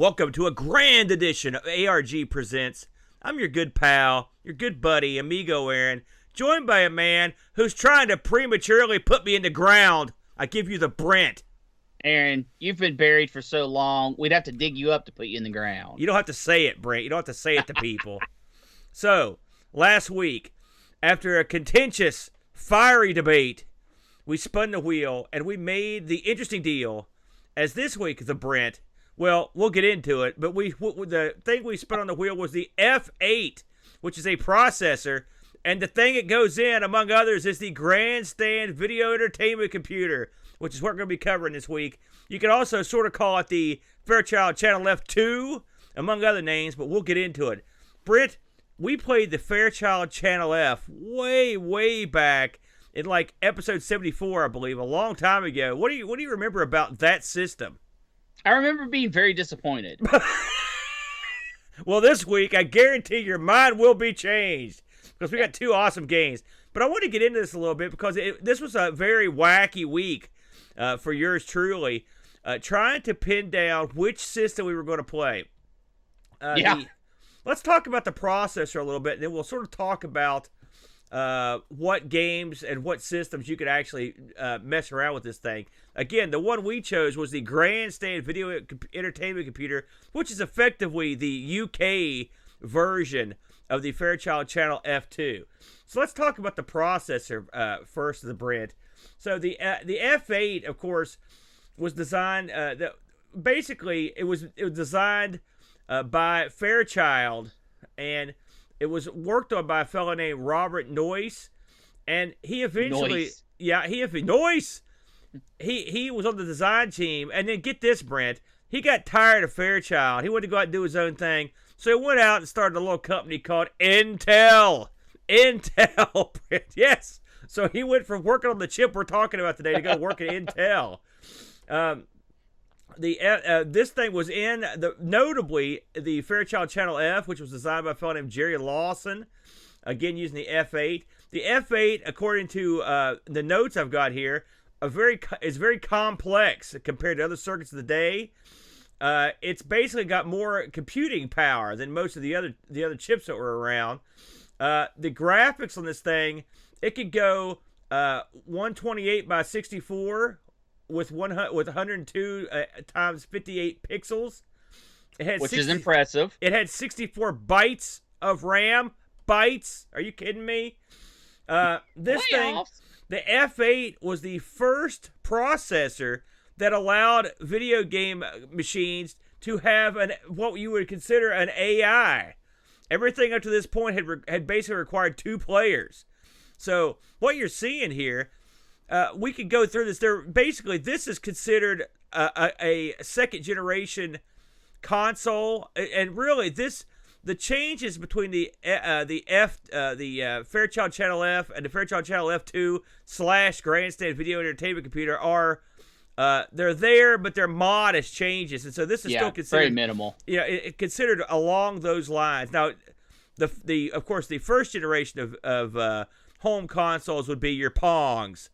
Welcome to a grand edition of ARG Presents. I'm your good pal, your good buddy, Amigo Aaron, joined by a man who's trying to prematurely put me in the ground. I give you the Brent. Aaron, you've been buried for so long, we'd have to dig you up to put you in the ground. You don't have to say it, Brent. You don't have to say it to people. So, last week, after a contentious, fiery debate, we spun the wheel and we made the interesting deal as this week, the Brent. Well, we'll get into it, but the thing we spun on the wheel was the F8, which is a processor, and the thing it goes in, among others, is the Grandstand video entertainment computer, which is what we're going to be covering this week. You can also sort of call it the Fairchild Channel F2, among other names, but we'll get into it. Britt, we played the Fairchild Channel F way back in like episode 74, I believe, a long time ago. What do you remember about that system? I remember being very disappointed. Well, this week, I guarantee your mind will be changed because we got two awesome games. But I want to get into this a little bit because this was a very wacky week for yours truly, trying to pin down which system we were going to play. Let's talk about the processor a little bit, and then we'll sort of talk about what games and what systems you could actually mess around with this thing. Again, the one we chose was the Grandstand video entertainment computer, which is effectively the UK version of the Fairchild Channel F2. So let's talk about the processor first, the Brent. So the F8, of course, was designed. Basically, it was designed by Fairchild, and it was worked on by a fellow named Robert Noyce, and he eventually, Noyce. He was on the design team, and then get this, Brent, he got tired of Fairchild. He wanted to go out and do his own thing, so he went out and started a little company called Intel, Brent. Yes. So he went from working on the chip we're talking about today to go work at Intel. This thing was in notably the Fairchild Channel F, which was designed by a fellow named Jerry Lawson. Again, using the F8. The F8, according to the notes I've got here, is very complex compared to other circuits of the day. It's basically got more computing power than most of the other chips that were around. The graphics on this thing, it could go 128 by 64 with 102 times 58 pixels. Which is impressive. It had 64 bytes of RAM. Bytes? Are you kidding me? This thing, the F8 was the first processor that allowed video game machines to have what you would consider an AI. Everything up to this point had basically required two players. So what you're seeing here, we could go through this. This is considered a second generation console, and really the changes between the Fairchild Channel F and the Fairchild Channel F2 / Grandstand video entertainment computer are they're there, but they're modest changes, and so this is still considered very minimal. Yeah, it considered along those lines. Now, of course the first generation of home consoles would be your Pongs.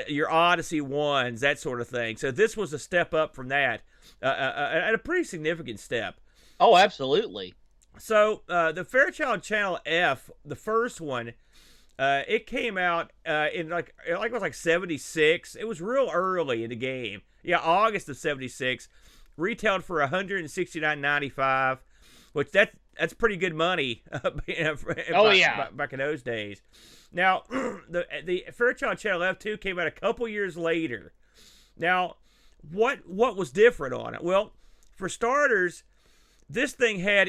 Your Odyssey 1s, that sort of thing. So this was a step up from that, and a pretty significant step. Oh, absolutely. So the Fairchild Channel F, the first one, it came out in it was like 76. It was real early in the game. Yeah, August of 76. Retailed for $169.95, which that's pretty good money. Back in those days. Now, the Fairchild Channel F2 came out a couple years later. Now, what was different on it? Well, for starters, this thing had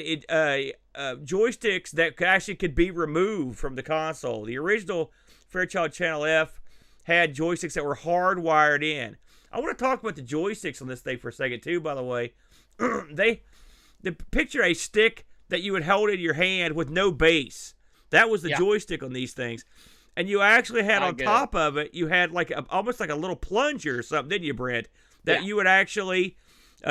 joysticks that actually could be removed from the console. The original Fairchild Channel F had joysticks that were hardwired in. I want to talk about the joysticks on this thing for a second, too, by the way. Picture a stick that you would hold in your hand with no base. That was the joystick on these things. And you actually had on top of it, you had almost like a little plunger or something, didn't you, Brent? That you would actually,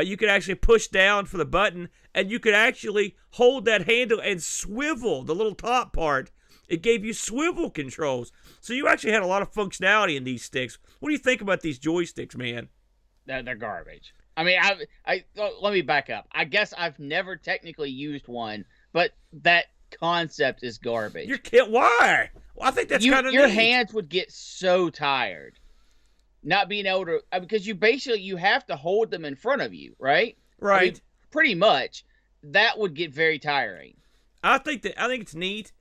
you could actually push down for the button, and you could actually hold that handle and swivel the little top part. It gave you swivel controls. So you actually had a lot of functionality in these sticks. What do you think about these joysticks, man? They're garbage. I mean, let me back up. I guess I've never technically used one, but that concept is garbage. Why? Well, I think that's kind of your neat. hands would get so tired, not being able to, because you have to hold them in front of you, right? Right. I mean, pretty much. That would get very tiring. I think it's neat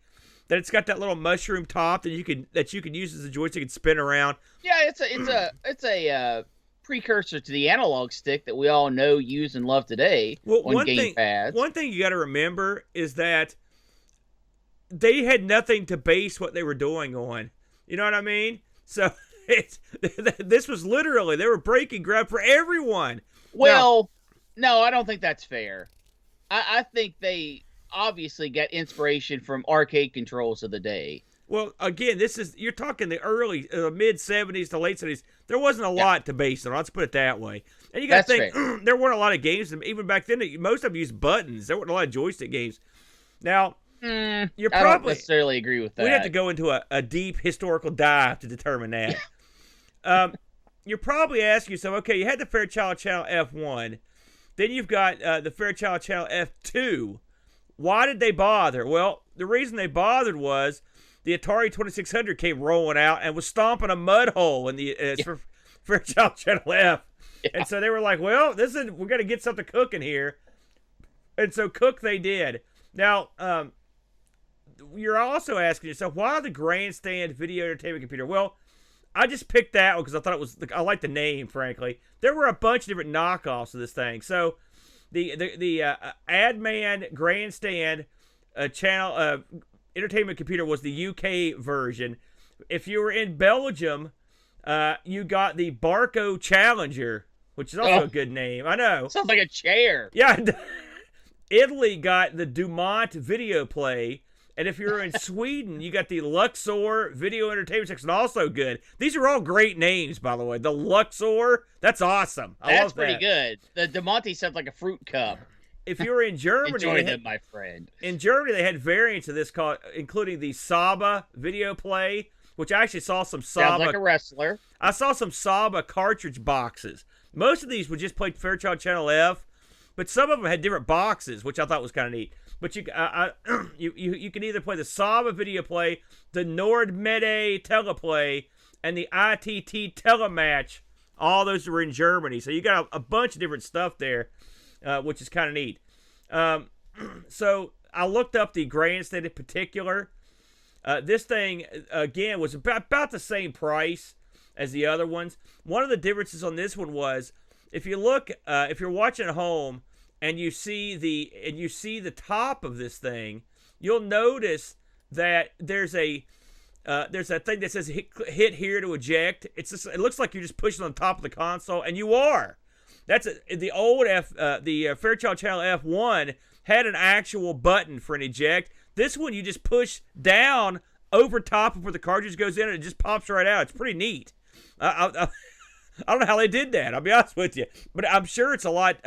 that it's got that little mushroom top that you can use as a joystick and spin around. Yeah, it's a precursor to the analog stick that we all know, use, and love today on gamepads. One thing you got to remember is that they had nothing to base what they were doing on. You know what I mean? So this was literally, they were breaking ground for everyone. Well, no, I don't think that's fair. I think they obviously got inspiration from arcade controls of the day. Well, again, you're talking the early mid 70s to late 70s. There wasn't a lot to base it on. Let's put it that way. And you got to think there weren't a lot of games, even back then. Most of them used buttons. There weren't a lot of joystick games. Now, I don't necessarily agree with that. We'd have to go into a deep historical dive to determine that. You're probably asking yourself, okay, you had the Fairchild Channel F1. Then you've got the Fairchild Channel F2. Why did they bother? Well, the reason they bothered was the Atari 2600 came rolling out and was stomping a mud hole in the Fairchild Channel F. Yeah. And so they were like, well, we're going to get something cooking here. And so cook they did. Now, you're also asking yourself, why the Grandstand video entertainment computer? Well, I just picked that one because I like the name, frankly. There were a bunch of different knockoffs of this thing. So the Adman Grandstand channel entertainment computer was the UK version. If you were in Belgium, you got the Barco Challenger, which is also a good name. I know. Sounds like a chair. Yeah. Italy got the Dumont Video Play. And if you're in Sweden, you got the Luxor Video Entertainment Section, also good. These are all great names, by the way. The Luxor, that's awesome. That's pretty good. The DeMonte sounds like a fruit cup. If you were in Germany, enjoy them, my friend. In Germany, they had variants of this including the Saba Video Play, which I actually saw some Saba. Sounds like a wrestler. I saw some Saba cartridge boxes. Most of these would just play Fairchild Channel F, but some of them had different boxes, which I thought was kind of neat. But you can either play the Saba Video Play, the Nordmede Teleplay, and the ITT Telematch. All those were in Germany. So you got a bunch of different stuff there, which is kind of neat. So I looked up the Grandstand in particular. This thing, again, was about the same price as the other ones. One of the differences on this one was, if you look, if you're watching at home, and you see the top of this thing, you'll notice that there's that thing that says hit here to eject. It looks like you're just pushing on top of the console, and you are. The old the Fairchild Channel F1 had an actual button for an eject. This one you just push down over top of where the cartridge goes in, and it just pops right out. It's pretty neat. I don't know how they did that, I'll be honest with you. But I'm sure it's a lot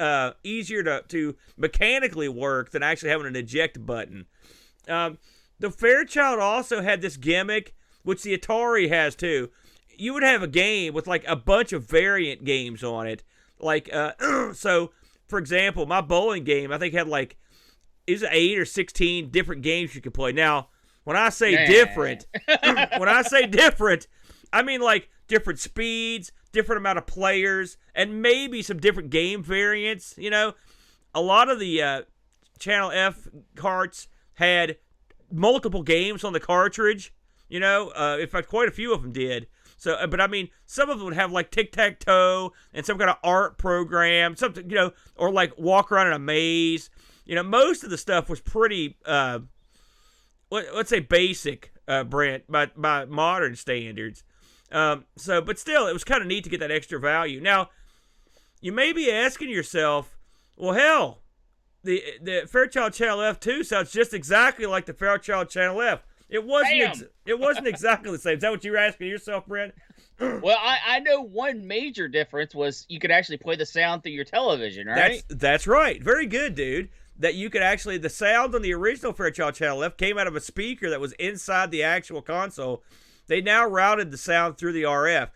easier to mechanically work than actually having an eject button. The Fairchild also had this gimmick, which the Atari has too. You would have a game with like a bunch of variant games on it. Like, so, for example, my bowling game, I think had like, is it 8 or 16 different games you could play. Now, when I say different, I mean like different speeds, different amount of players, and maybe some different game variants. You know, a lot of the Channel F carts had multiple games on the cartridge. You know, in fact, quite a few of them did. So, but I mean, some of them would have like tic-tac-toe and some kind of art program, something, you know, or like walk around in a maze. You know, most of the stuff was pretty, let's say basic, Brent, by modern standards. But still, it was kind of neat to get that extra value. Now, you may be asking yourself, well, hell, the Fairchild Channel F2 sounds just exactly like the Fairchild Channel F. It wasn't exactly the same. Is that what you were asking yourself, Brent? Well, I know one major difference was you could actually play the sound through your television, right? That's right. Very good, dude. That you could actually, the sound on the original Fairchild Channel F came out of a speaker that was inside the actual console. They now routed the sound through the RF.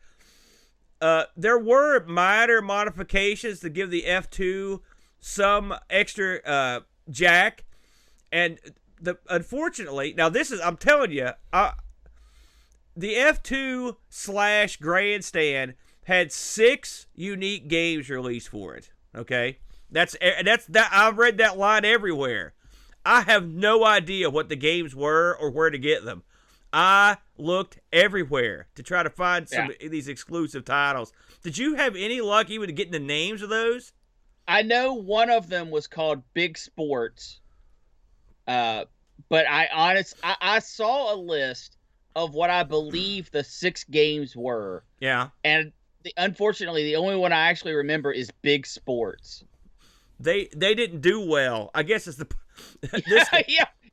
There were minor modifications to give the F2 some extra jack, and unfortunately, now this is, I'm telling you, the F2 / Grandstand had 6 unique games released for it. Okay, that's that. I've read that line everywhere. I have no idea what the games were or where to get them. I looked everywhere to try to find some of these exclusive titles. Did you have any luck even getting the names of those? I know one of them was called Big Sports, but I saw a list of what I believe the 6 games were. Yeah, and unfortunately, the only one I actually remember is Big Sports. They didn't do well. I guess it's the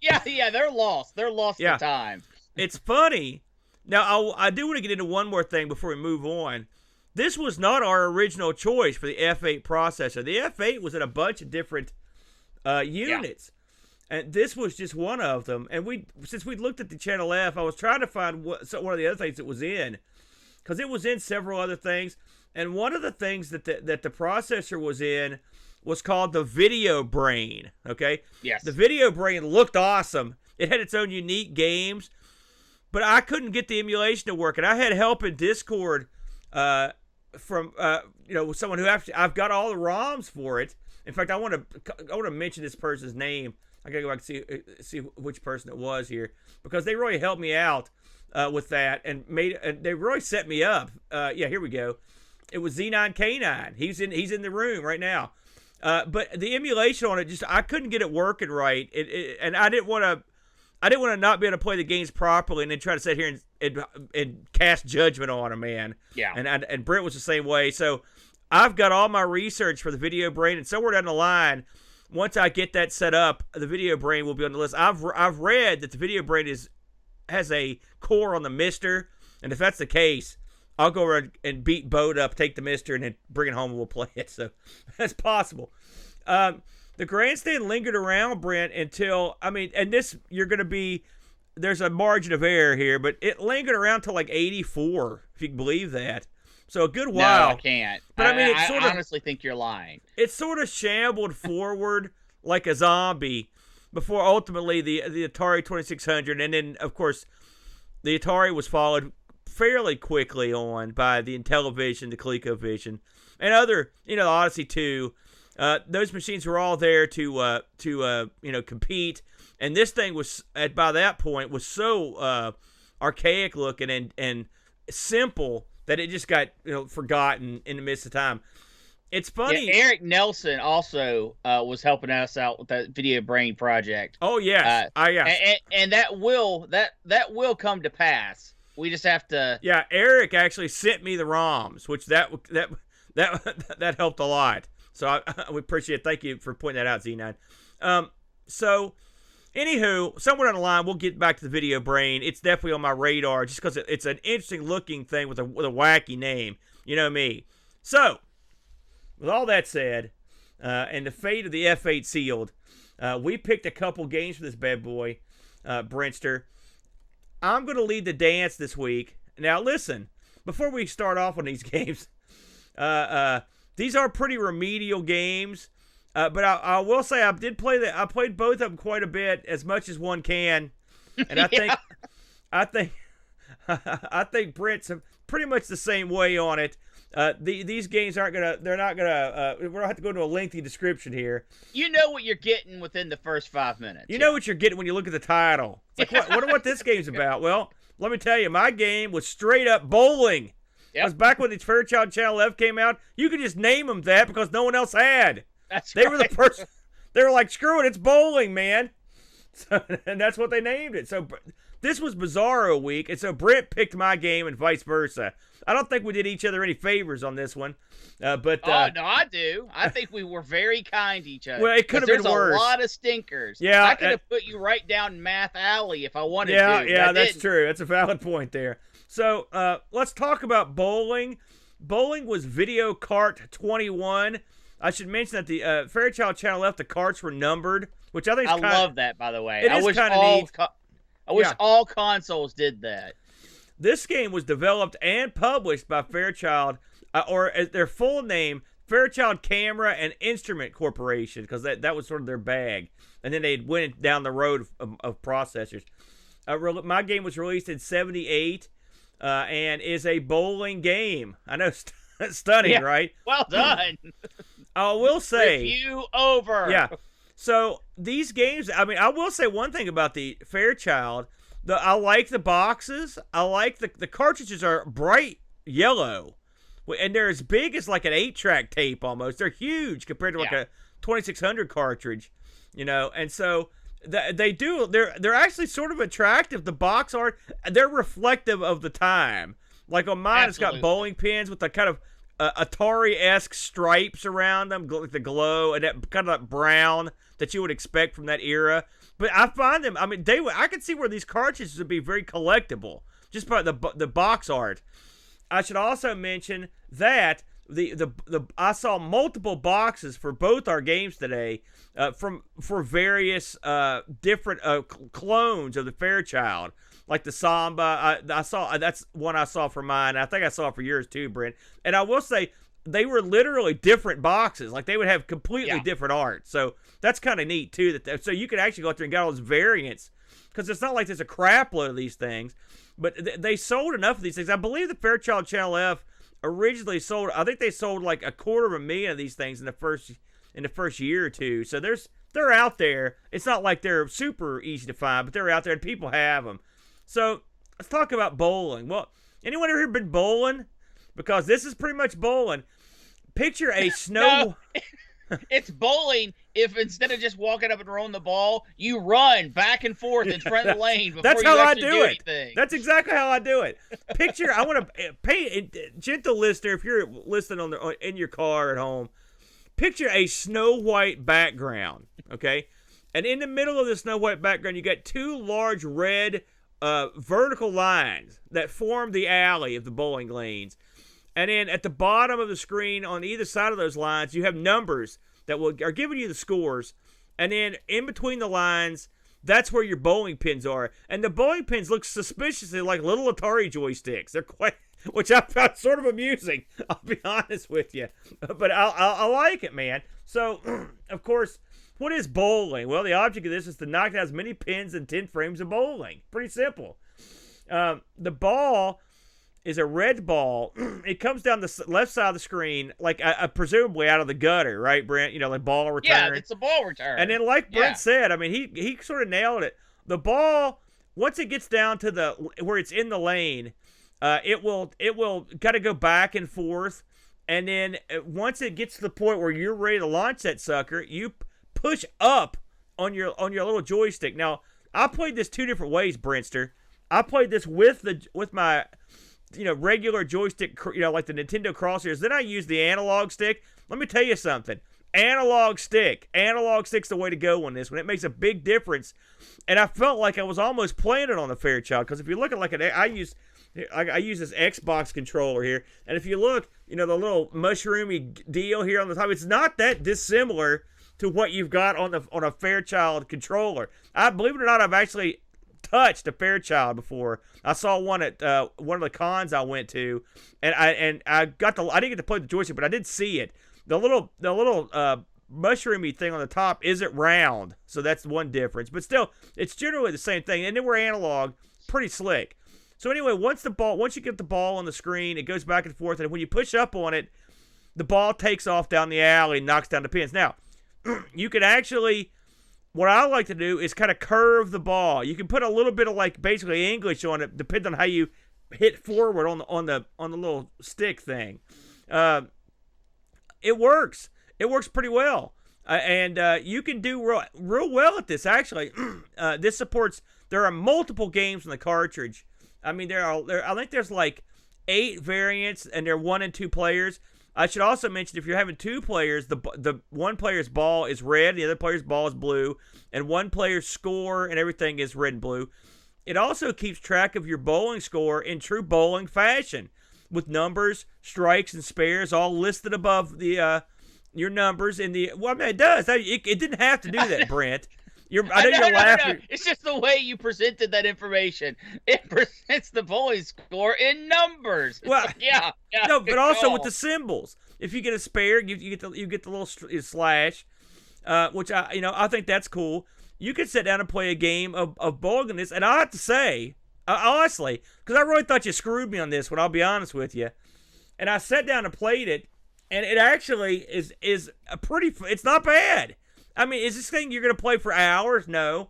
yeah. They're lost. They're lost to time. It's funny. Now, I do want to get into one more thing before we move on. This was not our original choice for the F8 processor. The F8 was in a bunch of different units. Yeah. And this was just one of them. And since we looked at the Channel F, I was trying to find one of the other things it was in. Because it was in several other things. And one of the things that the processor was in was called the Video Brain. Okay? Yes. The Video Brain looked awesome. It had its own unique games. But I couldn't get the emulation to work, and I had help in Discord from someone who I've got all the ROMs for it. In fact, I want to mention this person's name. I gotta go back and see which person it was here, because they really helped me out with that and they really set me up. Here we go. It was Z9K9. He's in the room right now. But the emulation on it, I couldn't get it working right. And I didn't want to not be able to play the games properly and then try to sit here and cast judgment on them, man. Yeah. And Brent was the same way. So I've got all my research for the Video Brain, and somewhere down the line, once I get that set up, the Video Brain will be on the list. I've read that the Video Brain has a core on the Mister, and if that's the case, I'll go around and beat Bode up, take the Mister, and then bring it home and we'll play it. So that's possible. The Grandstand lingered around, Brent, until, and this, there's a margin of error here, but it lingered around till like 84, if you can believe that. So a good while. No, I can't. But I honestly think you're lying. It sort of shambled forward like a zombie before ultimately the Atari 2600, and then, of course, the Atari was followed fairly quickly on by the Intellivision, the ColecoVision, and other, the Odyssey 2. Those machines were all there to compete, and this thing was by that point was so archaic looking and simple that it just got forgotten in the midst of time. It's funny. Yeah, Eric Nelson also was helping us out with that Video Brain project. Oh yes, yes. And that will come to pass. We just have to. Yeah, Eric actually sent me the ROMs, which that helped a lot. So we appreciate it. Thank you for pointing that out, Z9. So, anywho, somewhere down the line, we'll get back to the Video Brain. It's definitely on my radar just because it's an interesting looking thing with a wacky name. You know me. So, with all that said, and the fate of the F8 sealed, we picked a couple games for this bad boy, Brentster. I'm going to lead the dance this week. Now, listen, before we start off on these games, these are pretty remedial games, but I will say I played both of them quite a bit, as much as one can, and I think Brent's pretty much the same way on it. These games we're not gonna have to go into a lengthy description here. You know what you're getting within the first 5 minutes. You know what you're getting when you look at the title. It's like, what this game's about? Well, let me tell you, my game was straight up bowling. Yep. Because back when the Fairchild Channel F came out, you could just name them that because no one else had. They were the first. They were like, screw it, it's bowling, man. So, and that's what they named it. So this was Bizarro Week, and so Brent picked my game and vice versa. I don't think we did each other any favors on this one. No, I do. I think we were very kind to each other. Well, it could have been worse. There's a lot of stinkers. Yeah, I could have put you right down Math Alley if I wanted to. Yeah, that's true. That's a valid point there. So let's talk about bowling. Bowling was Video Kart 21. I should mention that the Fairchild Channel F, the carts were numbered, which I think is love that, by the way. It is kind of neat. I wish all consoles did that. This game was developed and published by Fairchild. or their full name, Fairchild Camera and Instrument Corporation, because that was sort of their bag. And then they went down the road of processors. My game was released in '78 and is a bowling game. I know, stunning, right? Well done. I will say, review over. Yeah. So these games, I mean, I will say one thing about the Fairchild. I like the boxes. I like the cartridges are bright yellow, and they're as big as like an 8-track tape almost. They're huge compared to like a 2600 cartridge, And so they're actually sort of attractive. The box art, they're reflective of the time. Like on mine, It's got bowling pins with the kind of Atari-esque stripes around them, like the glow, and that kind of that brown that you would expect from that era. But I find them, I mean, I could see where these cartridges would be very collectible, just by the box art. I should also mention that I saw multiple boxes for both our games today, for various different clones of the Fairchild, like the Samba. I saw that's one I saw for mine. I think I saw it for yours too, Brent. And I will say they were literally different boxes. Like they would have completely different art. So that's kind of neat too. So you could actually go out there and get all those variants, because it's not like there's a crap load of these things. But they sold enough of these things. I believe the Fairchild Channel F originally sold. I think they sold like 250,000 of these things in the first year or two. So they're out there. It's not like they're super easy to find, but they're out there and people have them. So let's talk about bowling. Well, anyone ever been bowling? Because this is pretty much bowling. Picture a snow. No, it's bowling if instead of just walking up and rolling the ball, you run back and forth in front of the lane before that's you how actually I do it. anything. That's exactly how I do it. Picture, I want to pay gentle listener, if you're listening in your car at home, picture a snow white background, okay? And in the middle of the snow white background, you got two large red vertical lines that form the alley of the bowling lanes. And then at the bottom of the screen, on either side of those lines, you have numbers that are giving you the scores. And then in between the lines, that's where your bowling pins are. And the bowling pins look suspiciously like little Atari joysticks. They're quite, which I found sort of amusing, I'll be honest with you. But I like it, man. So, of course, what is bowling? Well, the object of this is to knock down as many pins in 10 frames of bowling. Pretty simple. The ball is a red ball. It comes down the left side of the screen, like presumably out of the gutter, right, Brent? Like ball return. Yeah, it's a ball return. And then, like Brent said, I mean, he sort of nailed it. The ball, once it gets down to where it's in the lane, it will kind of go back and forth. And then once it gets to the point where you're ready to launch that sucker, you push up on your little joystick. Now, I played this two different ways, Brentster. I played this with my regular joystick, like the Nintendo crosshairs. Then I used the analog stick. Let me tell you something. Analog stick's the way to go on this one. It makes a big difference. And I felt like I was almost playing it on the Fairchild, because if you look at I use this Xbox controller here, and if you look, the little mushroomy deal here on the top, it's not that dissimilar to what you've got on a Fairchild controller. I believe it or not, I've actually touched a Fairchild before. I saw one at one of the cons I went to, and I didn't get to play the joystick, but I did see it. The little mushroomy thing on the top isn't round, so that's one difference. But still, it's generally the same thing. And then we're analog, pretty slick. So anyway, once you get the ball on the screen, it goes back and forth, and when you push up on it, the ball takes off down the alley and knocks down the pins. Now, you can actually, what I like to do is kind of curve the ball. You can put a little bit of basically English on it, depending on how you hit forward on the little stick thing. It works. It works pretty well, and you can do real well at this. Actually, this supports. There are multiple games on the cartridge. I mean, I think there's like 8 variants, and they're 1 and 2 players. I should also mention, if you're having 2 players, the one player's ball is red, the other player's ball is blue, and one player's score and everything is red and blue. It also keeps track of your bowling score in true bowling fashion, with numbers, strikes, and spares all listed above your numbers in the. Well, I mean, it does. It didn't have to do that, Brent. I know you're laughing. No. It's just the way you presented that information. It presents the bowling score in numbers. It's Well, like, yeah. No, but also with the symbols. If you get a spare, you get the little slash, which I think that's cool. You could sit down and play a game of bowling this, and I have to say, honestly, because I really thought you screwed me on this one. I'll be honest with you, and I sat down and played it, and it actually is a pretty. It's not bad. I mean, is this thing you're going to play for hours? No.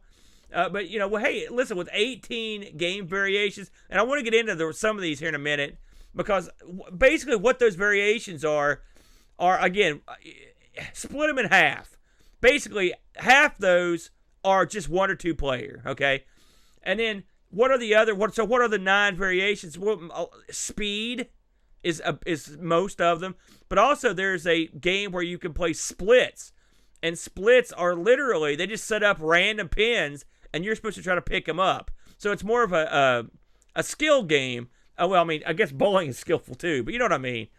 But, hey, listen, with 18 game variations, and I want to get into some of these here in a minute, because basically what those variations are again, split them in half. Basically, half those are just 1 or 2 player, okay? And then what are the 9 variations? Well, speed is most of them, but also there's a game where you can play splits. And splits are literally, they just set up random pins, and you're supposed to try to pick them up. So it's more of a skill game. Well, I mean, I guess bowling is skillful too, but you know what I mean.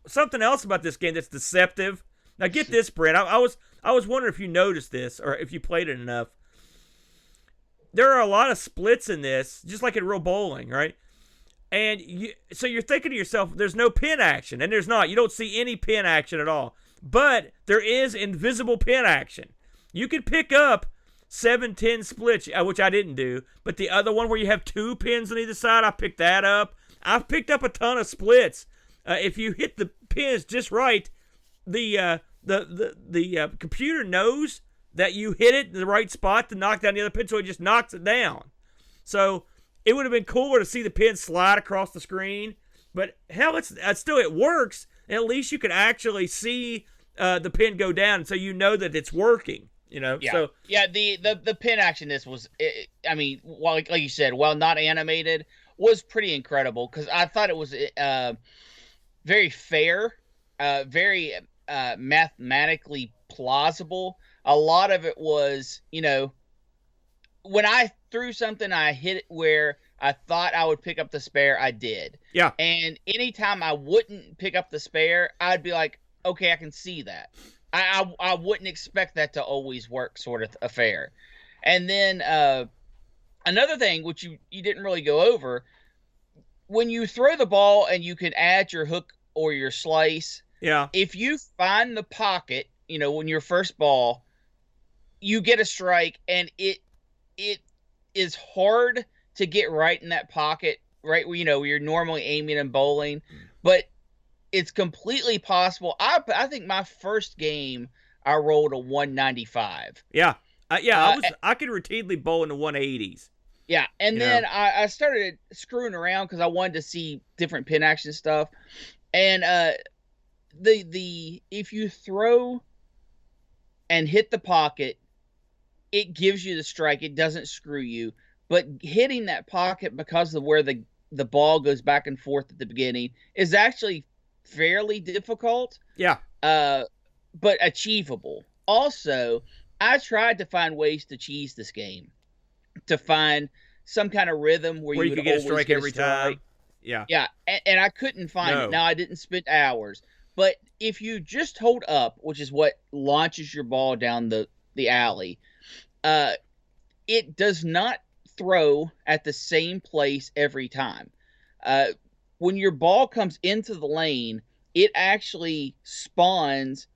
Something else about this game that's deceptive. Now get this, Brent. I was wondering if you noticed this or if you played it enough. There are a lot of splits in this, just like in real bowling, right? And so you're thinking to yourself, there's no pin action, and there's not. You don't see any pin action at all. But there is invisible pin action. You can pick up 7-10 splits, which I didn't do. But the other one where you have 2 pins on either side, I picked that up. I've picked up a ton of splits. If you hit the pins just right, the computer knows that you hit it in the right spot to knock down the other pin, so it just knocks it down. So it would have been cooler to see the pin slide across the screen. But hell, it works. At least you can actually see the pin go down, so you know that it's working. Yeah. So the pin action. This was, like you said, while not animated, was pretty incredible because I thought it was very fair, very mathematically plausible. A lot of it was, when I threw something, I hit it where I thought I would pick up the spare, I did. Yeah. And anytime I wouldn't pick up the spare, I'd be like, okay, I can see that. I wouldn't expect that to always work, sort of affair. And then another thing, which you didn't really go over, when you throw the ball and you can add your hook or your slice, yeah, if you find the pocket, when your first ball, you get a strike, and it is hard to get right in that pocket, right where you're normally aiming and bowling, but it's completely possible. I think my first game I rolled a 195. Yeah, I could routinely bowl in the 180s. Yeah, and then I started screwing around because I wanted to see different pin action stuff, and if you throw and hit the pocket, it gives you the strike. It doesn't screw you. But hitting that pocket because of where the ball goes back and forth at the beginning is actually fairly difficult. Yeah. But achievable. Also, I tried to find ways to cheese this game, to find some kind of rhythm where you could get a strike every time. Yeah. Yeah, and I couldn't find it. Now, I didn't spend hours. But if you just hold up, which is what launches your ball down the alley, it does not throw at the same place every time. When your ball comes into the lane, it actually spawns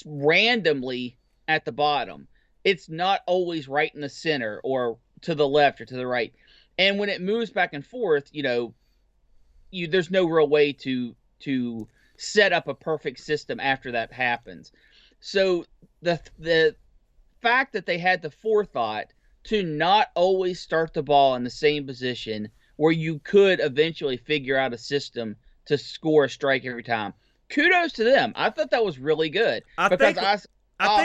randomly at the bottom. It's not always right in the center or to the left or to the right. And when it moves back and forth, there's no real way to set up a perfect system after that happens. So the fact that they had the forethought to not always start the ball in the same position where you could eventually figure out a system to score a strike every time. Kudos to them. I thought that was really good. I think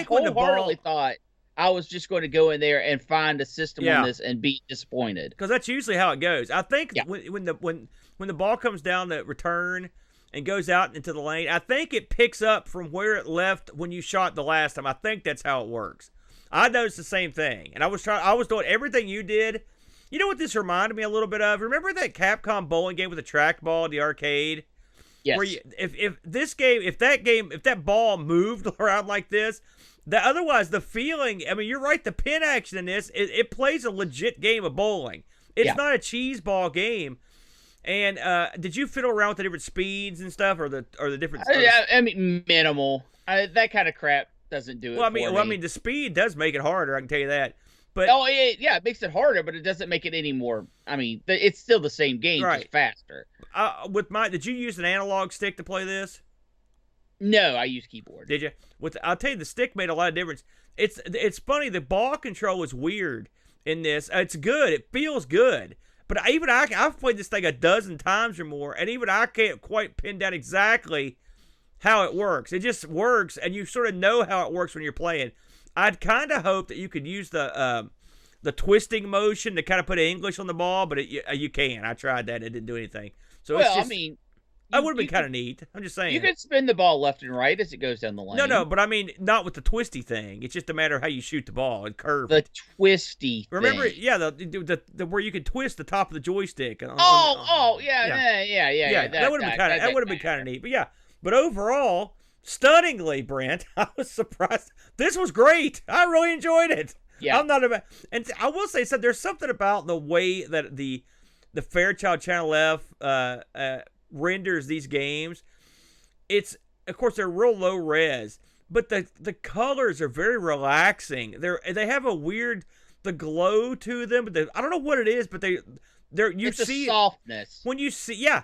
wholeheartedly thought I was just going to go in there and find a system on this and be disappointed. Because that's usually how it goes. I think when the ball comes down the return and goes out into the lane, I think it picks up from where it left when you shot the last time. I think that's how it works. I noticed the same thing, and I was doing everything you did. You know what this reminded me a little bit of? Remember that Capcom bowling game with the trackball at the arcade? Yes. Where if that ball moved around like this, Otherwise, the feeling, I mean, you're right, the pin action in this, it plays a legit game of bowling. It's not a cheese ball game. And did you fiddle around with the different speeds and stuff, or the different? I mean, minimal. That kind of crap doesn't do it. Well, I mean, the speed does make it harder. I can tell you that. But it makes it harder, but it doesn't make it any more. I mean, it's still the same game, just faster. Did you use an analog stick to play this? No, I use keyboard. Did you? I'll tell you, the stick made a lot of difference. It's funny. The ball control is weird in this. It's good. It feels good. But I've played this thing a dozen times or more, and even I can't quite pin down exactly how it works. It just works, and you sort of know how it works when you're playing. I'd kind of hope that you could use the twisting motion to kind of put English on the ball, but you can. I tried that. It didn't do anything. So I mean, that would have been kind of neat. I'm just saying. You could spin the ball left and right as it goes down the lane. No, but I mean, not with the twisty thing. It's just a matter of how you shoot the ball and curve. The twisty Remember, thing. yeah, the where you could twist the top of the joystick. Yeah. That would have been kind of neat. But yeah, but overall, stunningly, Brent, I was surprised. This was great. I really enjoyed it. Yeah, and I will say, so there's something about the way that the Fairchild Channel F renders these games. It's, of course, they're real low res, but the colors are very relaxing. They have a weird glow to them, but I don't know what it is, but you see a softness when you see a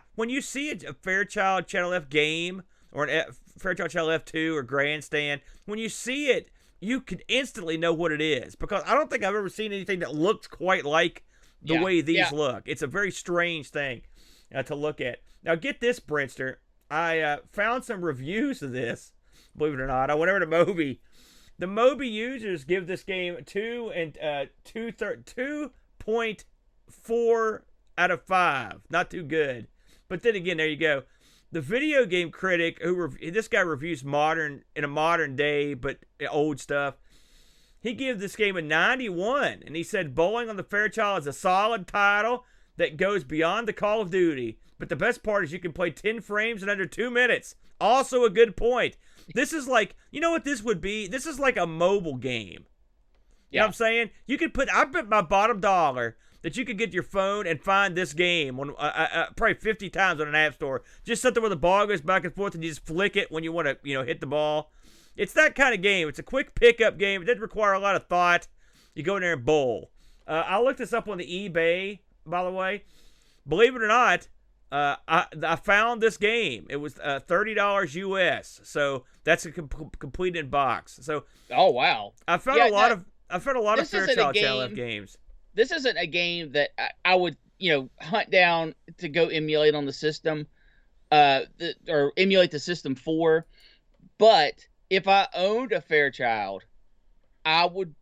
Fairchild Channel F game or a Fairchild Channel F2 or Grandstand. When you see it, you can instantly know what it is, because I don't think I've ever seen anything that looks quite like the way these look. It's a very strange thing to look at. Now, get this, Brentster. I found some reviews of this. Believe it or not, I went over to Moby. The Moby users give this game 2.4 out of 5. Not too good. But then again, there you go. The video game critic, this guy reviews modern day, but old stuff. He gave this game a 91, and he said bowling on the Fairchild is a solid title that goes beyond the Call of Duty. But the best part is you can play 10 frames in under 2 minutes. Also a good point. This is like, you know what this would be? This is like a mobile game. You know what I'm saying? I bet my bottom dollar that you could get your phone and find this game on probably 50 times on an app store. Just something where the ball goes back and forth and you just flick it when you want to, hit the ball. It's that kind of game. It's a quick pickup game. It doesn't require a lot of thought. You go in there and bowl. I looked this up on the eBay, by the way. Believe it or not, I found this game. It was $30 US. So that's a complete in box. So wow. I found a lot of Fairchild Channel F games. This isn't a game that I would, hunt down to go emulate on the system, or emulate the system for. But if I owned a Fairchild, I would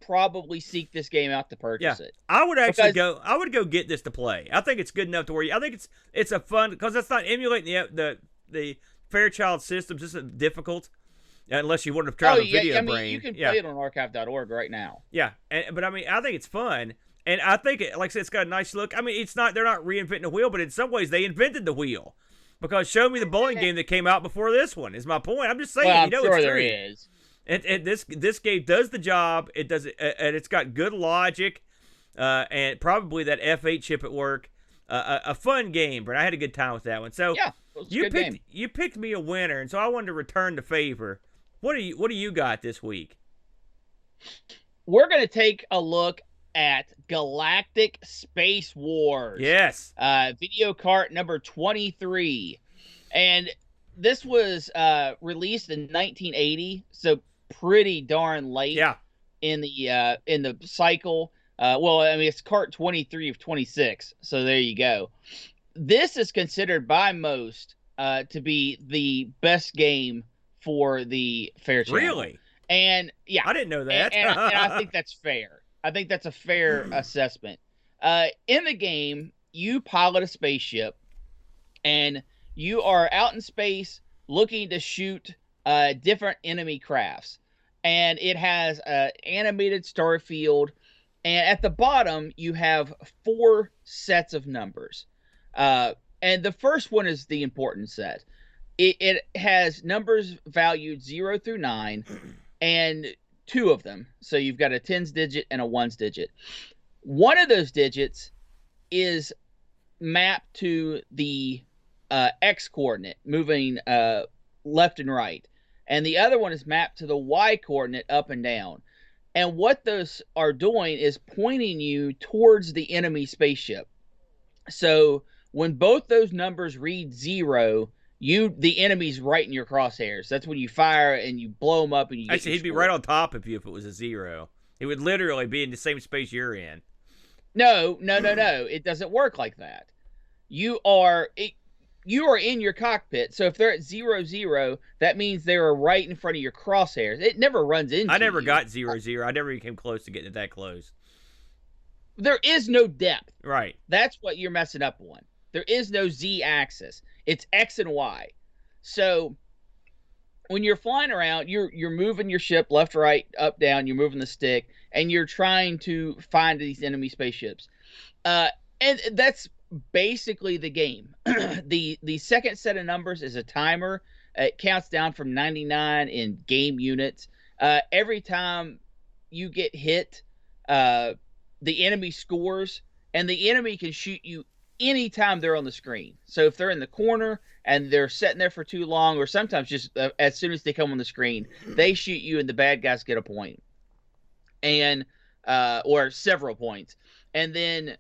probably seek this game out to purchase it. I would actually go get this to play. I think it's good enough to where I think it's a fun, because that's not emulating the Fairchild systems. It's difficult. Unless you want to try the video brain. You can play it on archive.org right now. Yeah, but I mean, I think it's fun, and I think like I said, it's got a nice look. I mean, they're not reinventing the wheel, but in some ways they invented the wheel, because show me the bowling game that came out before this one is my point. I'm just saying, I'm sure it's there true. is. And this game does the job. It does it, and it's got good logic, and probably that F8 chip at work. A fun game, but I had a good time with that one. So yeah, you picked me a winner, and so I wanted to return the favor. What do you got this week? We're going to take a look at Galactic Space Wars. Yes. Video cart number 23. And this was released in 1980, so pretty darn late in the cycle. Well, I mean, it's cart 23 of 26, so there you go. This is considered by most to be the best game for the Fairchild. Really? And yeah, I didn't know that. and I think that's fair. I think that's a fair assessment. In the game, you pilot a spaceship, and you are out in space looking to shoot different enemy crafts. And it has an animated star field, and at the bottom you have 4 sets of numbers. And the first one is the important set. It has numbers valued 0 through 9, and two of them. So you've got a tens digit and a ones digit. One of those digits is mapped to the X coordinate, moving left and right. And the other one is mapped to the Y coordinate, up and down. And what those are doing is pointing you towards the enemy spaceship. So when both those numbers read 0, the enemy's right in your crosshairs. That's when you fire and you blow them up and you get Actually, he'd be right on top of you if it was a 0. He would literally be in the same space you're in. No. It doesn't work like that. You are in your cockpit. So if they're at 0, that means they are right in front of your crosshairs. It never runs into you. I never got 0. I never even came close to getting it that close. There is no depth. Right. That's what you're messing up on. There is no Z axis. It's X and Y. So when you're flying around, you're moving your ship left, right, up, down. You're moving the stick, and you're trying to find these enemy spaceships. And that's basically the game. The second set of numbers is a timer. It counts down from 99 in game units. Every time you get hit, the enemy scores, and the enemy can shoot you anytime they're on the screen. So if they're in the corner and they're sitting there for too long, or sometimes just as soon as they come on the screen, they shoot you and the bad guys get a point. And or several points. And then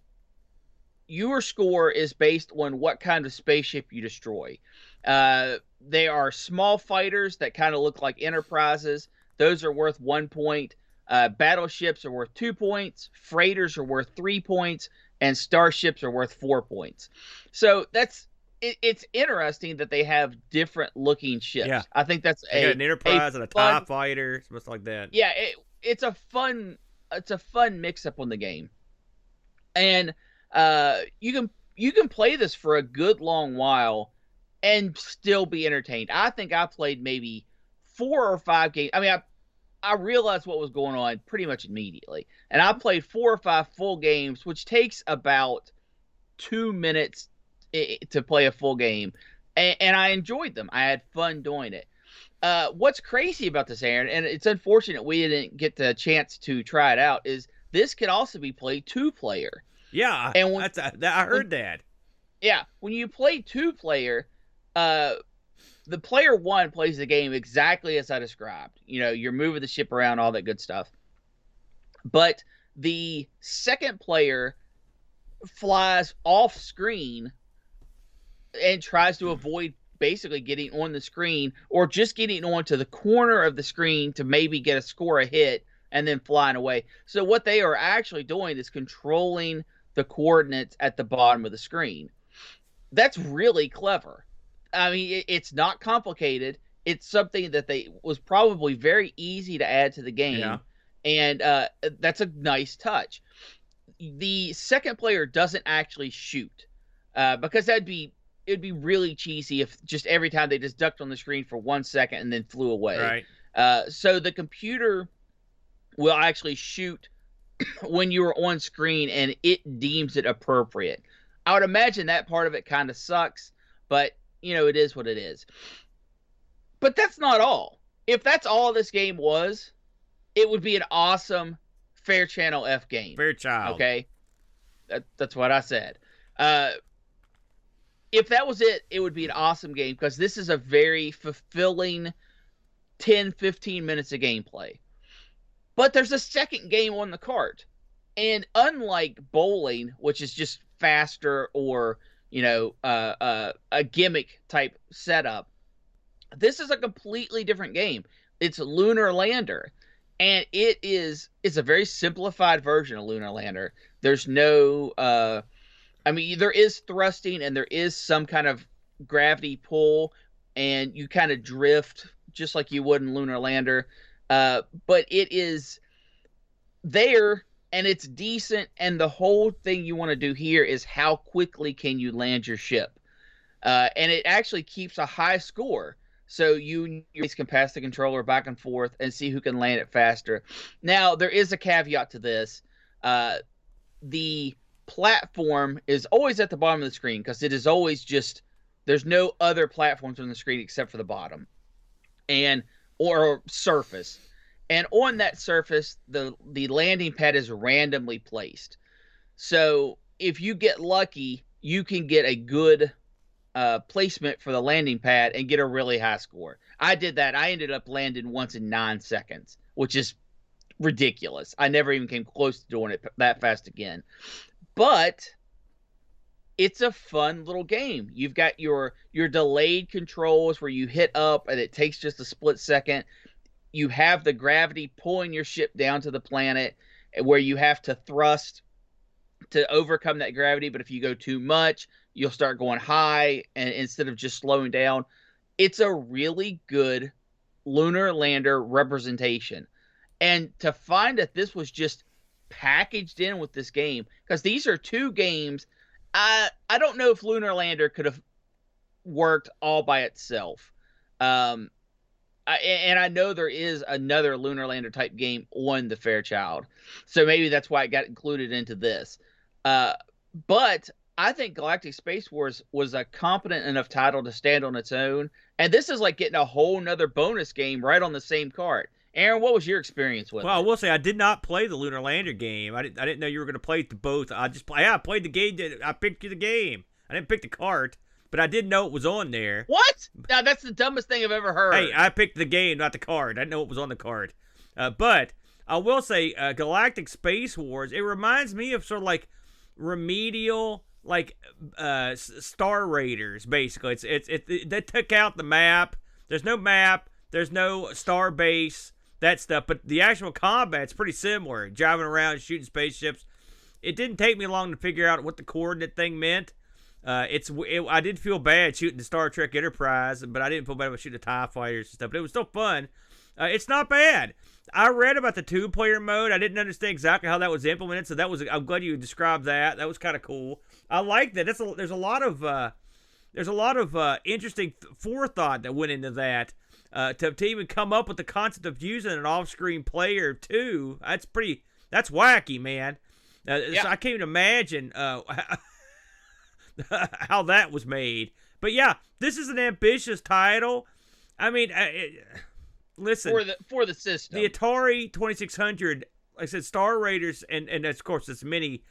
your score is based on what kind of spaceship you destroy. They are small fighters that kind of look like Enterprises. Those are worth 1 point. Battleships are worth 2 points. Freighters are worth 3 points. And starships are worth 4 points. So it's interesting that they have different looking ships. Yeah. I think that's an Enterprise and a TIE fighter, something like that. Yeah, it's a fun mix up on the game. And you can play this for a good long while and still be entertained. I think I played maybe 4 or 5 games. I mean, I realized what was going on pretty much immediately. And I played 4 or 5 full games, which takes about 2 minutes to play a full game. And I enjoyed them. I had fun doing it. What's crazy about this, Aaron, and it's unfortunate we didn't get the chance to try it out, is this can also be played 2-player. Yeah, and I heard that. Yeah, when you play 2-player, the player 1 plays the game exactly as I described. You know, you're moving the ship around, all that good stuff. But the second player flies off screen and tries to avoid basically getting on the screen, or just getting onto the corner of the screen to maybe get a score a hit and then flying away. So what they are actually doing is controlling the coordinates at the bottom of the screen. That's really clever. I mean, it's not complicated. It's something that was probably very easy to add to the game. Yeah. And that's a nice touch. The second player doesn't actually shoot, because it'd be really cheesy if just every time they just ducked on the screen for 1 second and then flew away. Right. So the computer will actually shoot when you're on screen and it deems it appropriate. I would imagine that part of it kind of sucks, but you know, it is what it is. But that's not all. If that's all this game was, it would be an awesome Fairchild F game. Fairchild. Okay? That's what I said. If that was it, it would be an awesome game, because this is a very fulfilling 10-15 minutes of gameplay. But there's a second game on the cart. And unlike bowling, which is just faster or, you know, a gimmick type setup, this is a completely different game. It's Lunar Lander. And it's a very simplified version of Lunar Lander. There's no, I mean, there is thrusting and there is some kind of gravity pull, and you kind of drift just like you would in Lunar Lander. But it is there and it's decent. And the whole thing you want to do here is how quickly can you land your ship? And it actually keeps a high score. So you can pass the controller back and forth and see who can land it faster. Now, there is a caveat to this. The platform is always at the bottom of the screen, because it is always just, there's no other platforms on the screen except for the bottom or surface. And on that surface, the landing pad is randomly placed. So if you get lucky, you can get a good placement for the landing pad and get a really high score. I did that. I ended up landing once in 9 seconds, which is ridiculous. I never even came close to doing it that fast again. But it's a fun little game. You've got your delayed controls where you hit up and it takes just a split second. You have the gravity pulling your ship down to the planet where you have to thrust to overcome that gravity. But if you go too much, you'll start going high and instead of just slowing down. It's a really good Lunar Lander representation. And to find that this was just packaged in with this game, because these are two games, I don't know if Lunar Lander could have worked all by itself. And I know there is another Lunar Lander type game on the Fairchild, so maybe that's why it got included into this. But I think Galactic Space Wars was a competent enough title to stand on its own, and this is like getting a whole nother bonus game right on the same cart. Aaron, what was your experience with it? Well, I will say I did not play the Lunar Lander game. I didn't know you were going to play both. I played the game. I picked the game. I didn't pick the cart, but I did know it was on there. What? Now, that's the dumbest thing I've ever heard. Hey, I picked the game, not the card. I didn't know it was on the card. But I will say Galactic Space Wars, it reminds me of sort of like Remedial, like Star Raiders, basically. They took out the map. There's no map. There's no star base. That stuff, but the actual combat's pretty similar. Driving around, shooting spaceships. It didn't take me long to figure out what the coordinate thing meant. I did feel bad shooting the Star Trek Enterprise, but I didn't feel bad about shooting the TIE fighters and stuff. But it was still fun. It's not bad. I read about the 2-player mode. I didn't understand exactly how that was implemented, so I'm glad you described that. That was kind of cool. I like that. There's a lot of interesting forethought that went into that. To even come up with the concept of using an off-screen player too, that's wacky, man. So I can't even imagine how that was made. But yeah, this is an ambitious title. I mean, listen, for the system, the Atari 2600, like I said, Star Raiders, and of course it's many,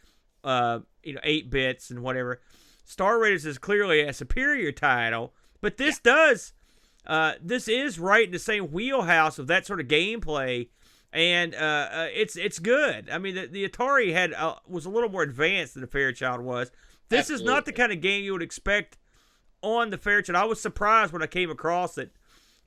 8 bits and whatever. Star Raiders is clearly a superior title, but this does. This is right in the same wheelhouse of that sort of gameplay, and it's good. I mean, the Atari was a little more advanced than the Fairchild was. This Absolutely. is not the kind of game you would expect on the Fairchild. I was surprised when I came across it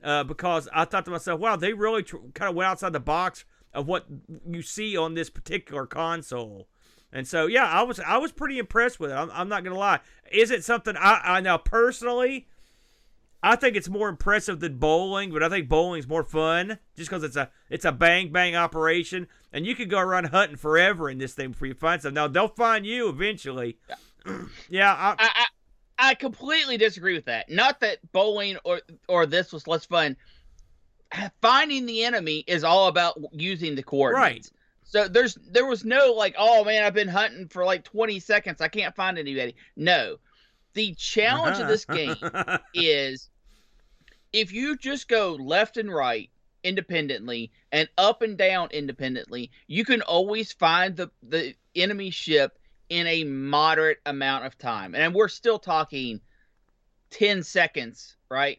because I thought to myself, wow, they really kind of went outside the box of what you see on this particular console. And so, yeah, I was pretty impressed with it. I'm not going to lie. Is it something I now personally... I think it's more impressive than bowling, but I think bowling's more fun just because it's a bang operation, and you can go around hunting forever in this thing before you find something. Now they'll find you eventually. Yeah, I completely disagree with that. Not that bowling or this was less fun. Finding the enemy is all about using the coordinates. Right. So there was no like, oh man, I've been hunting for like 20 seconds. I can't find anybody. No. The challenge of this game is if you just go left and right independently and up and down independently, you can always find the enemy ship in a moderate amount of time. And we're still talking 10 seconds, right?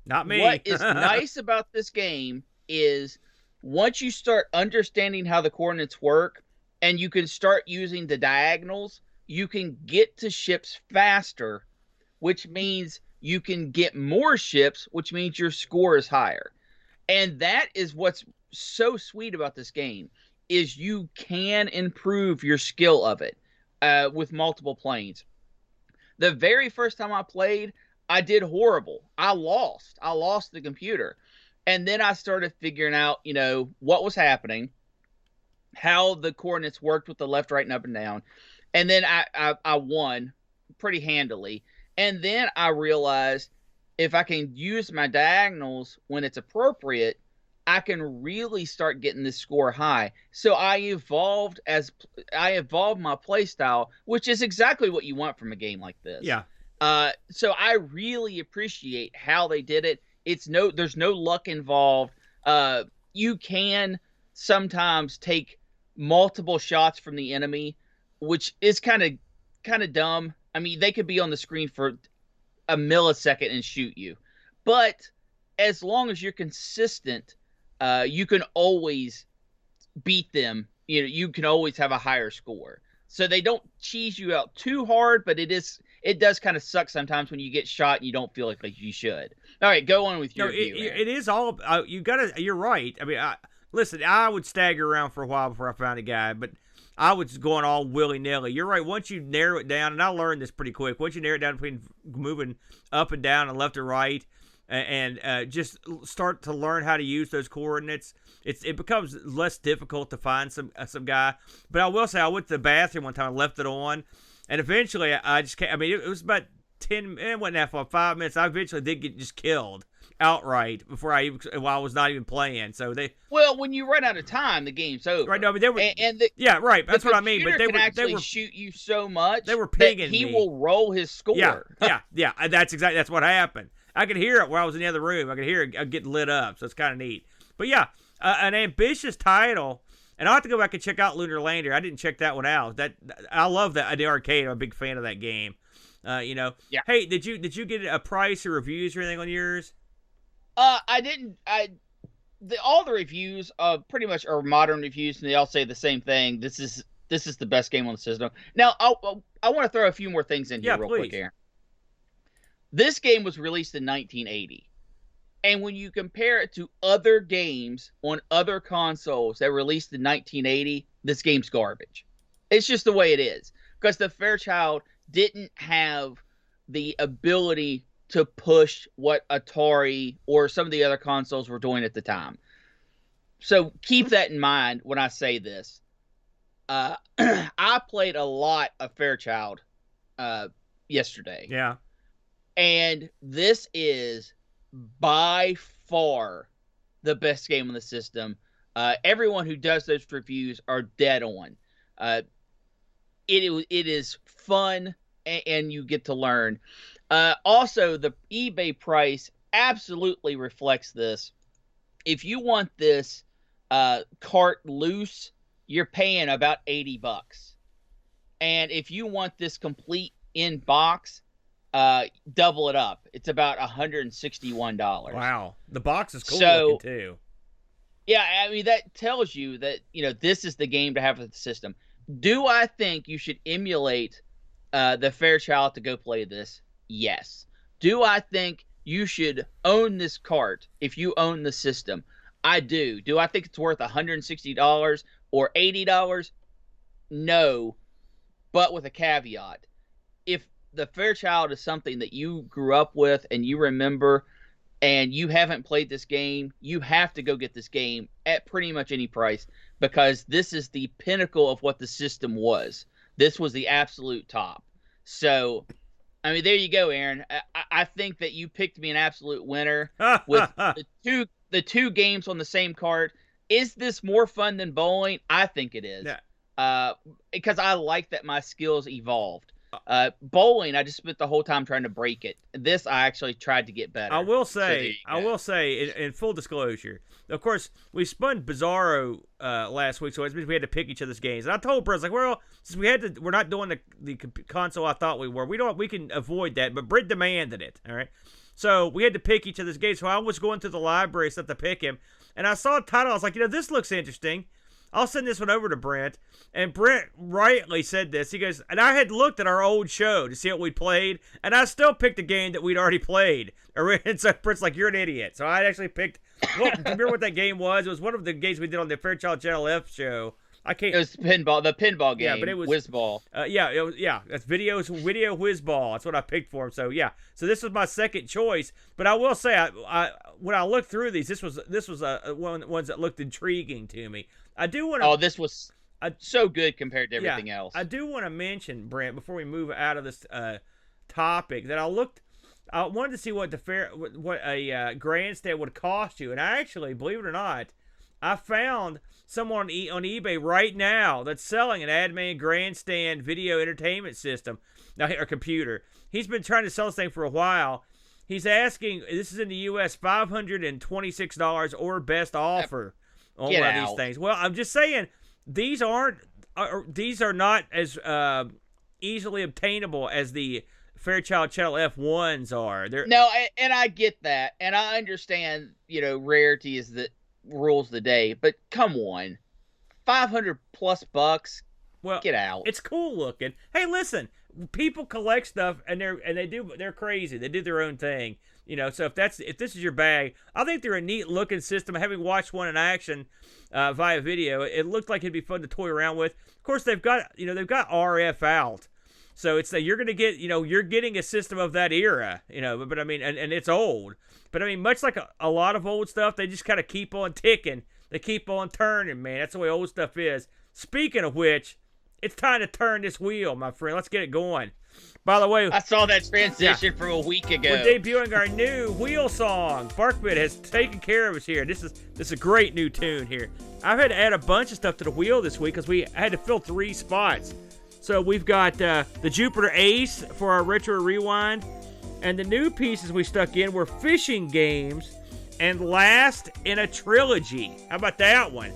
Not me. What is nice about this game is once you start understanding how the coordinates work and you can start using the diagonals, you can get to ships faster, which means you can get more ships, which means your score is higher. And that is what's so sweet about this game, is you can improve your skill of it with multiple planes. The very first time I played, I did horrible. I lost the computer. And then I started figuring out, what was happening, how the coordinates worked with the left, right, and up and down. And then I won pretty handily. And then I realized if I can use my diagonals when it's appropriate, I can really start getting this score high. So I evolved my play style, which is exactly what you want from a game like this. Yeah. So I really appreciate how they did it. There's no luck involved. you can sometimes take multiple shots from the enemy, which is kind of dumb. I mean, they could be on the screen for a millisecond and shoot you, but as long as you're consistent, you can always beat them. You know, you can always have a higher score. So they don't cheese you out too hard, but it does kind of suck sometimes when you get shot and you don't feel like you should. All right, go on with your review. It is all you're right. I mean, listen, I would stagger around for a while before I found a guy, but I was going all willy-nilly. You're right. Once you narrow it down, and I learned this pretty quick, once you narrow it down between moving up and down and left and right, and just start to learn how to use those coordinates, it becomes less difficult to find some guy. But I will say, I went to the bathroom one time, I left it on, and eventually I just can't. I mean, it was about 10. It wasn't that far, 5 minutes. I eventually did get just killed outright while I was not even playing. So when you run out of time, the game's over. Right? No, but they were yeah, right. That's what I mean. But they were shoot you so much. They were pinging he me. will roll his score. Yeah. That's what happened. I could hear it where I was in the other room. I could hear it get lit up. So it's kind of neat. But yeah, an ambitious title. And I'll have to go back and check out Lunar Lander. I didn't check that one out. I love that the arcade. I'm a big fan of that game. Yeah. Hey, did you get a price or reviews or anything on yours? I didn't. All the reviews pretty much are modern reviews, and they all say the same thing. This is the best game on the system. Now, I want to throw a few more things in here real quick, Aaron. This game was released in 1980. And when you compare it to other games on other consoles that were released in 1980, this game's garbage. It's just the way it is. Because the Fairchild didn't have the ability to push what Atari or some of the other consoles were doing at the time. So keep that in mind when I say this. I played a lot of Fairchild yesterday. Yeah. And this is by far the best game on the system. Everyone who does those reviews are dead on. It is fun, and you get to learn. Also, the eBay price absolutely reflects this. If you want this cart loose, you're paying about $80. And if you want this complete in box, double it up. It's about $161. Wow. The box is cool looking too. Yeah, I mean, that tells you that, this is the game to have with the system. Do I think you should emulate the Fairchild to go play this? Yes. Do I think you should own this cart if you own the system? I do. Do I think it's worth $160 or $80? No, but with a caveat. If the Fairchild is something that you grew up with and you remember, and you haven't played this game, you have to go get this game at pretty much any price, because this is the pinnacle of what the system was. This was the absolute top. So, I mean, there you go, Aaron. I think that you picked me an absolute winner with the two games on the same card. Is this more fun than bowling? I think it is. Yeah. Because I like that my skills evolved. Bowling, I just spent the whole time trying to break it. This, I actually tried to get better. I will say, in full disclosure, of course, we spun Bizarro last week, so it means we had to pick each other's games. And I told Brett, like, well, since we're not doing the console I thought we were. We can avoid that, but Brett demanded it. All right, so we had to pick each other's games. So I was going through the library stuff to pick him, and I saw a title. I was like, this looks interesting. I'll send this one over to Brent. And Brent rightly said this. He goes, and I had looked at our old show to see what we'd played, and I still picked a game that we'd already played. And so Brent's like, you're an idiot. So I actually picked, remember what that game was? It was one of the games we did on the Fairchild Channel F show. It was the pinball game. Yeah, but it was Whizball. That's video Whizball. That's what I picked for him. So yeah, so this was my second choice. But I will say, I when I looked through these, this was one of the ones that looked intriguing to me. I do want to. Oh, this was so good compared to everything else. I do want to mention, Brent, before we move out of this topic, that I wanted to see what a Grandstand would cost you, and I actually, believe it or not, I found someone on eBay right now that's selling an Adman Grandstand video entertainment system, or computer. He's been trying to sell this thing for a while. He's asking, this is in the U.S., $526 or best offer. on one of these things. Well, I'm just saying these are not as easily obtainable as the Fairchild Channel F1s are. No, and I get that, and I understand. Rarity is the rules the day, but come on, $500+. Well, get out. It's cool looking. Hey, listen, people collect stuff, and they're crazy. They do their own thing. So if this is your bag, I think they're a neat looking system. Having watched one in action via video, it looked like it'd be fun to toy around with. Of course, they've got RF out, so it's that you're gonna get you're getting a system of that era. But I mean, and it's old. But I mean, much like a lot of old stuff, they just kind of keep on ticking. They keep on turning, man. That's the way old stuff is. Speaking of which, it's time to turn this wheel, my friend. Let's get it going. By the way, I saw that transition from a week ago. We're debuting our new wheel song. Barkbit has taken care of us here. This is a great new tune here. I've had to add a bunch of stuff to the wheel this week because we had to fill 3 spots. So we've got the Jupiter Ace for our retro rewind, and the new pieces we stuck in were fishing games and Last in a Trilogy. How about that one?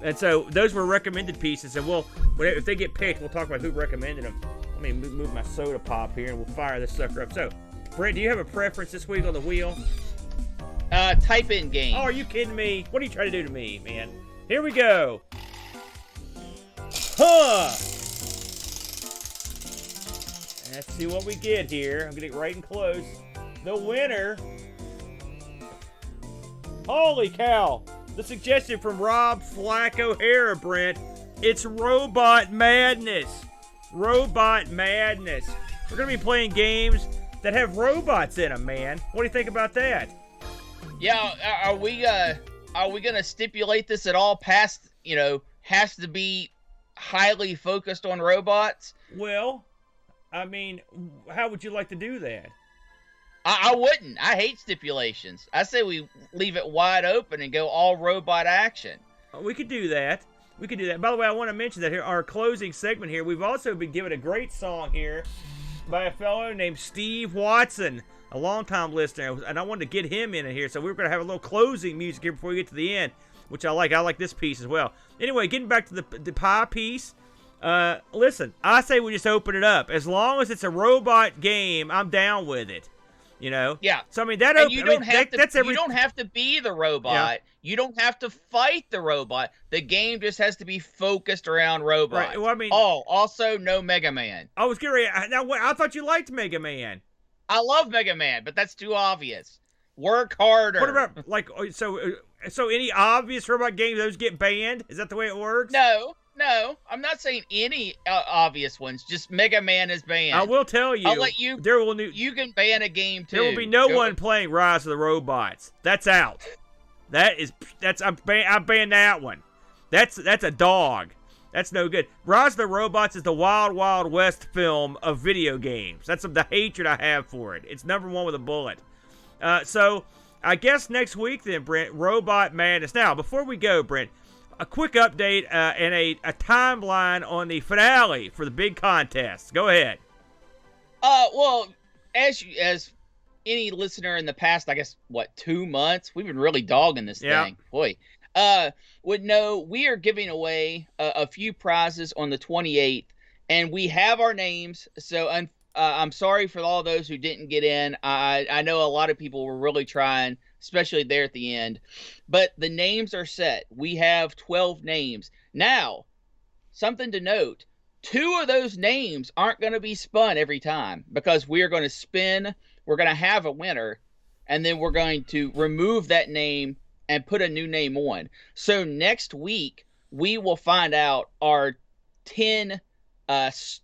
And so those were recommended pieces, and if they get picked, we'll talk about who recommended them. Let me move my soda pop here, and we'll fire this sucker up. So, Brent, do you have a preference this week on the wheel? Type in game. Oh, are you kidding me? What are you trying to do to me, man? Here we go. Huh! Let's see what we get here. I'm getting right and close. The winner. Holy cow! The suggestion from Rob Flack O'Hara, Brent. It's Robot Madness. Robot Madness. We're going to be playing games that have robots in them, man. What do you think about that? Yeah, are we going to stipulate this at all past, has to be highly focused on robots? Well, I mean, how would you like to do that? I wouldn't. I hate stipulations. I say we leave it wide open and go all robot action. We could do that. We could do that. By the way, I want to mention that here, our closing segment here, we've also been given a great song here by a fellow named Steve Watson, a longtime listener, and I wanted to get him in here, so we were going to have a little closing music here before we get to the end, which I like. I like this piece as well. Anyway, getting back to the pie piece, listen, I say we just open it up. As long as it's a robot game, I'm down with it. Yeah. So I mean you don't have to be the robot. Yeah. You don't have to fight the robot. The game just has to be focused around robots. Right. Well, I mean, also no Mega Man. I was getting ready. Now, I thought you liked Mega Man. I love Mega Man, but that's too obvious. Work harder. What about so any obvious robot games, those get banned? Is that the way it works? No, I'm not saying any obvious ones. Just Mega Man is banned. I will tell you. I'll let you. You can ban a game too. There will be no one playing Rise of the Robots. That's out. I banned that one. That's a dog. That's no good. Rise of the Robots is the Wild Wild West film of video games. That's the hatred I have for it. It's number 1 with a bullet. So I guess next week then, Brent, Robot Madness. Now, before we go, Brent, a quick update and a timeline on the finale for the big contest. Go ahead. Well, as any listener in the past, I guess, 2 months, we've been really dogging this thing. Boy, would know we are giving away a few prizes on the 28th, and we have our names. So I'm sorry for all those who didn't get in. I know a lot of people were really trying, especially there at the end. But the names are set. We have 12 names. Now, something to note, 2 of those names aren't going to be spun every time because we're going to spin, we're going to have a winner, and then we're going to remove that name and put a new name on. So next week, we will find out our 10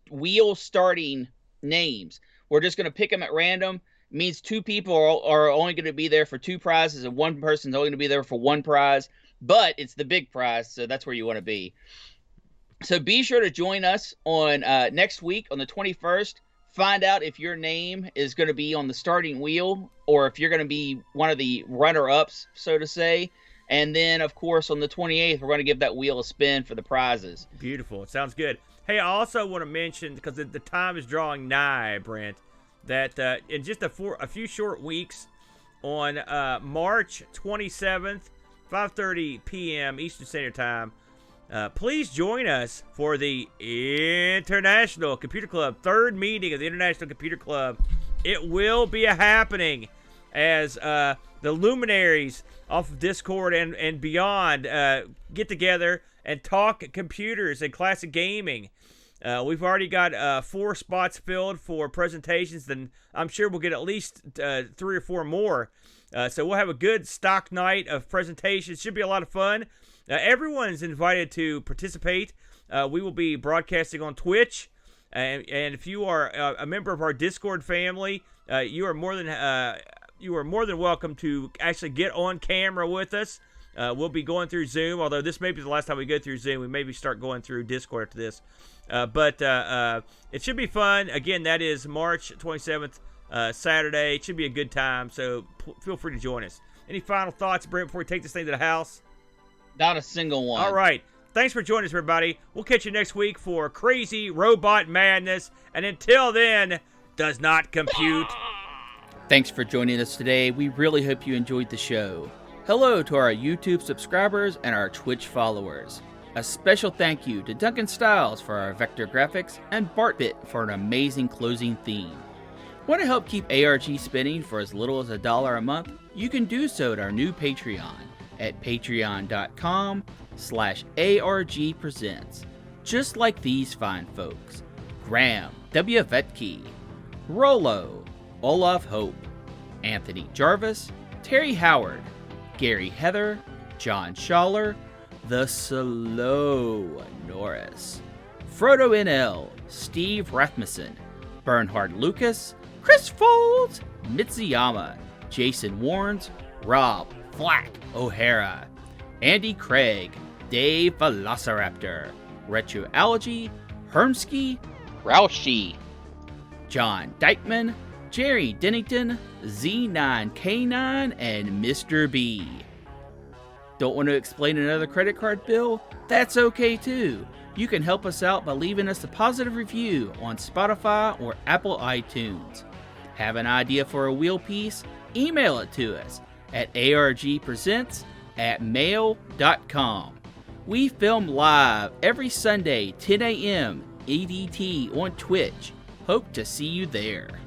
wheel starting names. We're just going to pick them at random. Means 2 people are only going to be there for 2 prizes, and 1 person's only going to be there for 1 prize. But it's the big prize, so that's where you want to be. So be sure to join us on next week on the 21st. Find out if your name is going to be on the starting wheel or if you're going to be one of the runner-ups, so to say. And then, of course, on the 28th, we're going to give that wheel a spin for the prizes. Beautiful. It sounds good. Hey, I also want to mention, because the time is drawing nigh, Brent, that in just a few short weeks, on March 27th 5:30 p.m. Eastern Standard Time. Please join us for the International Computer Club, third meeting of the International Computer Club. It will be a happening as the luminaries off of Discord and beyond get together and talk computers and classic gaming. We've already got 4 spots filled for presentations, and I'm sure we'll get at least 3 or 4 more. So we'll have a good stock night of presentations. Should be a lot of fun. Everyone's invited to participate. We will be broadcasting on Twitch, and if you are a member of our Discord family, you are more than welcome to actually get on camera with us. We'll be going through Zoom, although this may be the last time we go through Zoom. We maybe start going through Discord after this. But it should be fun. Again, that is March 27th, Saturday. It should be a good time, so feel free to join us. Any final thoughts, Brent, before we take this thing to the house? Not a single one. All right. Thanks for joining us, everybody. We'll catch you next week for crazy robot madness. And until then, does not compute. Thanks for joining us today. We really hope you enjoyed the show. Hello to our YouTube subscribers and our Twitch followers. A special thank you to Duncan Styles for our vector graphics and Bartbit for an amazing closing theme. Want to help keep ARG spinning for as little as $1 a month? You can do so at our new Patreon at patreon.com/ARG Presents. Just like these fine folks: Graham W. Vetke, Rollo, Olaf Hope, Anthony Jarvis, Terry Howard, Gary Heather, John Schaller, The Slow Norris, Frodo NL, Steve Rasmussen, Bernhard Lucas, Chris Folds, Mitsuyama, Jason Warnes, Rob Flack O'Hara, Andy Craig, Dave Velociraptor, Retroalgy, Hermsky, Roushi, John Dykeman, Jerry Dennington, Z9K9, and Mr. B. Don't want to explain another credit card bill? That's okay too. You can help us out by leaving us a positive review on Spotify or Apple iTunes. Have an idea for a wheel piece? Email it to us at argpresents@mail.com. We film live every Sunday, 10 a.m. EDT on Twitch. Hope to see you there.